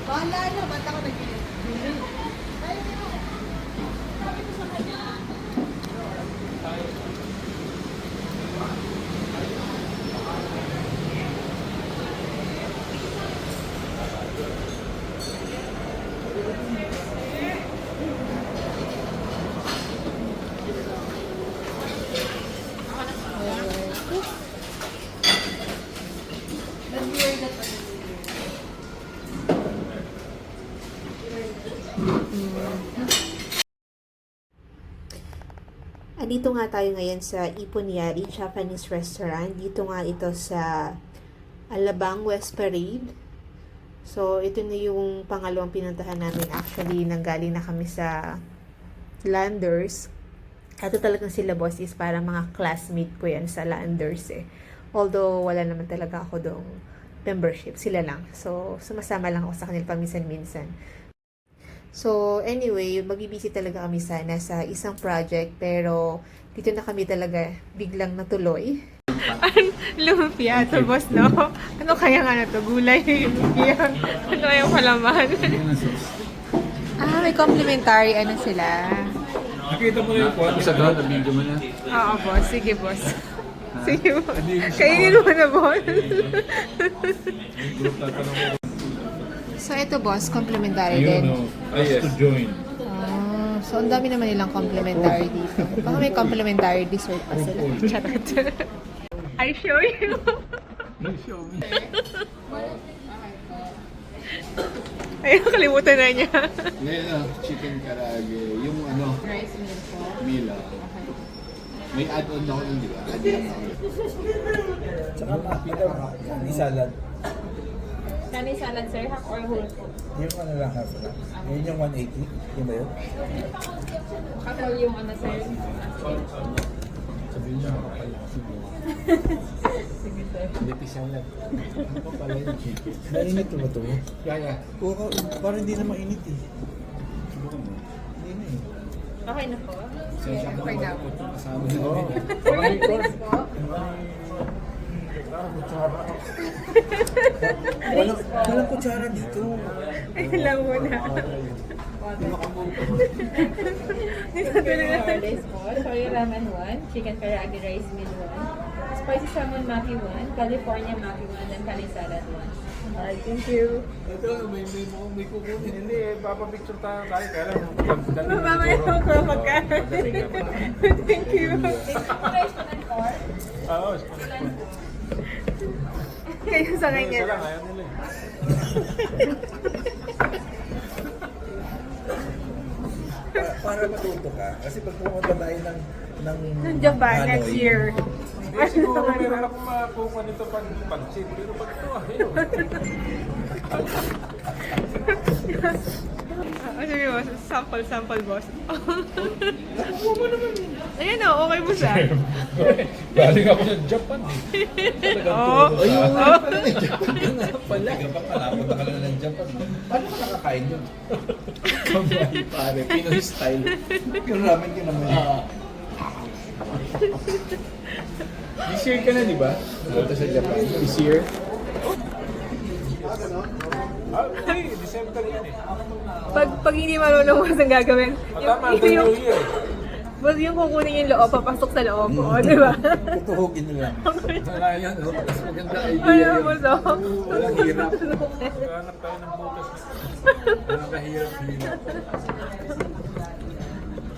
Bahala na, bata ka nag-ilit. Andito nga tayo ngayon sa Iponyari Japanese Restaurant. Dito nga ito sa Alabang West Parade. So, ito na yung pangalawang pinuntahan namin. Actually, nanggaling na kami sa Landers. Ito talagang sila boss is para mga classmate ko yan sa Landers eh. Although, wala naman talaga ako dong membership. Sila lang. So, sumasama lang ako sa kanila paminsan-minsan. So, anyway, magbibisi talaga kami sana sa isang project, pero dito na kami talaga biglang natuloy. Lumpia to boss, no? Ano kaya nga na to? Gulay, lumpia. Ano kayang palaman? May complimentary ano sila. Nakita mo na yung kwan? Isa doon, nabigyo mo na. Oo, boss. Sige, boss. Sige, boss. Kainin mo na, boss. So, ito, boss, complimentary din. Yes. To join. So, ang dami naman nilang complimentary dito. Baka may complimentary dessert pa sila. Charot. I show you. You show me. Ayun, kalimutan na niya. Ngayon chicken karage, yung ano, Rice meal po. mila. May add-on ako nun, di ba? Add-on ako. Tsaka kani salad. Kani salad, sir, half or whole po? Yung ano lang, half lang. Yun yung 180. Yun ba yun? Half or yung ano, sir? Sabihin niya, pala kasi mo. Sige, sir. Hindi salad. Ano pala yung chicken? Mainit ba ito? Kaya. Oo, parang hindi na mainit eh. Subukan mo. Hindi na eh. Okay na po? Sensya ko Okay na naman po. ito kasama namin. Sir, drinks po? Walang kutsara dito. Ayun lang muna. Rice po. Soy ramen 1, chicken karaage rice meal 1, spicy salmon maki 1, California maki 1, and kani salad 1. Alright, thank you. Ito, may kukunin. Hindi, papapicture tayo kaya lang. Mamaya ako ko magkain. Thank you. Rice po ng 4. Oo, Kayo sa kanya isa lang, lang. ayaw nila eh. Para matuto ka. Kasi pag pumunta tayo ng Japan Hanoi, next year. Hindi, siguro meron akong makuha nito pag pansit. Pero pag ito, ayaw. Sabi mo, sample boss. Ayan o, okay mo siya. Galing ako ng Japan eh. Oo. Ayun, pala eh. Japan ka nga pala. Japan ka, napunta ka lang ng Japan. Paano ka nakakain yun? Kamay pare, Pinoy style. Yung ramen ka naman. This year ka na, di ba? Napunta sa Japan. This year? Ay, December yan eh. Pag hindi marunong boss ang gagawin, Tama, the New Year. boss yung kukunin yung loob, papasok sa loob ko, di ba? Tutuhugin nyo lang. Wala yan, oh. Mas maganda idea Ano yun. boss oh? Walang hirap. Hanap tayo ng butas. Walang kahirap-hirap.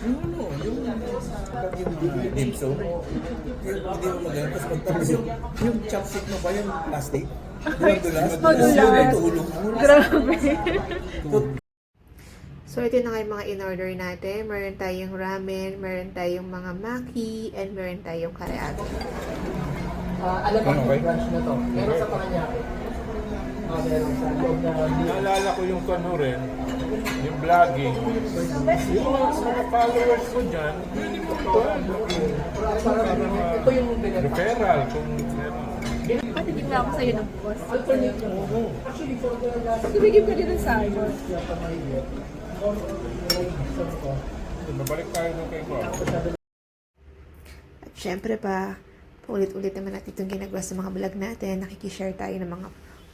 Yung ano, yung dimso. Hindi mo maganda. Tapos pagtapos yung chopstick mo ba yung plastic? Dulas. Madulas. Tulong. Grabe. So, ito na nga yung mga in-order natin. Meron tayong ramen, meron tayong mga maki, and meron tayong karaage. Okay. Naalala ko yung ano rin, yung vlogging. Yung mga followers ko dyan, hindi ko ito. Ito yung referral kung meron. Patigil na ako sa'yo ng boss. Ibigay ko din sa akin. Mabalik tayo ng kay Bob. At syempre pa, paulit-ulit naman natin itong ginagawa sa mga vlog natin. Nakikishare tayo ng mga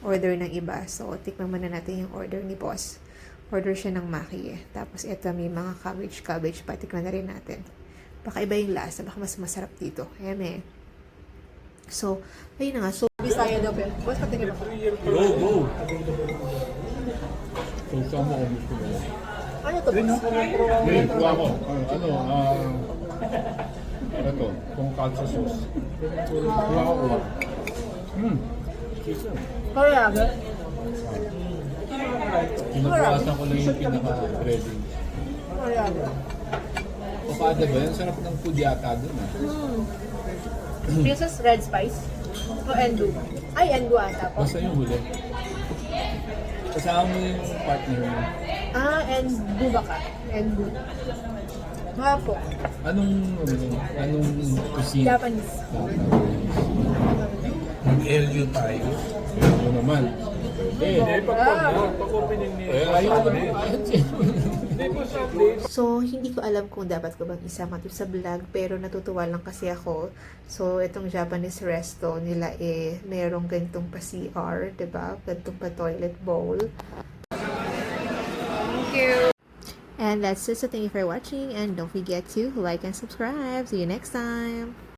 order ng iba. So, tikman muna natin yung order ni boss. Order siya ng maki eh. Tapos, ito may mga cabbage pa. Tikman na rin natin. Baka iba yung lasa. Baka mas masarap dito. Ayan eh. So, ayun na nga. So, Bisaya daw, pero. Boss, patingin ako. Go, go! So, sama ko gusto mo. Ano to, boss? Ngayon, kuha ko. Ito, kung kalsa sauce. Kuha ko. Koreaga. Pinubukasan ko lang yung pinaka-breading. Koreaga. Papada ba yan? Sarap ng food yata doon ah. This is red spice. O endu. Ay, endu ata po. Basta yung huli. Kasama mo yung partner mo. Ah, endu ba ka? Endu. Mga po. Anong cuisine? Japanese. Mag-LU tayo. Ano naman? Hindi, pag-opening ni Ayaw ko Sunday. Hindi po Sunday. So, hindi ko alam kung dapat ko bang isama ito sa vlog, pero natutuwa lang kasi ako. So, itong Japanese resto nila merong ganitong pa CR, diba? Ganitong pa toilet bowl. Thank you. And that's it. So, thank you for watching, and don't forget to like and subscribe. See you next time!